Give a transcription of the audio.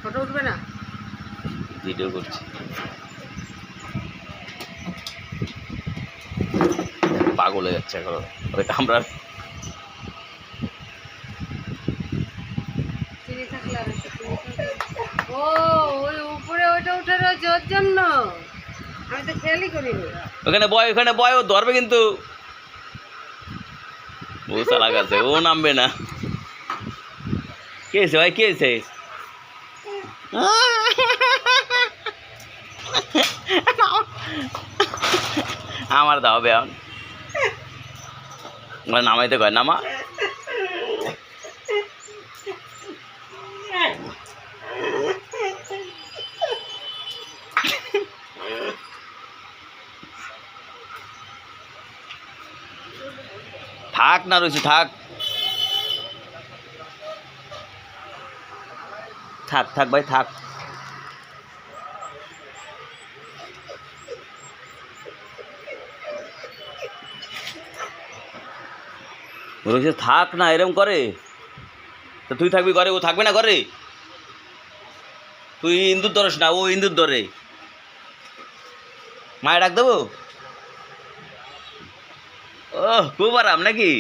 Photo উঠবে না, video করছি। পাগল হয়ে যাচ্ছে এখন ওই কামড়া। চিনি থাকলে আর একটু চিনি থাকলে। ও ওই উপরে ওইটা উঠে রয়েছে ওর জন্য, আমি তো খেয়ালই করিনি। ওখানে বয় ও ধরবে কিন্তু। ও চালা গেছে, ও নামবে না। কে হয়েছে ভাই, কে হয়েছে? আমার দাও বেয়ান, নামাইতে কয় নামা। থাক না রয়েছে, থাক থাক থাক ভাই থাক। রয়েছে থাক না, এরম করে তো তুই থাকবি ঘরে, ও থাকবে না ঘরে। তুই ইন্দুর ধরস না, ও ইন্দুর ধরে। মায়ে ডাক দেবো। ও খুব আরাম নাকি?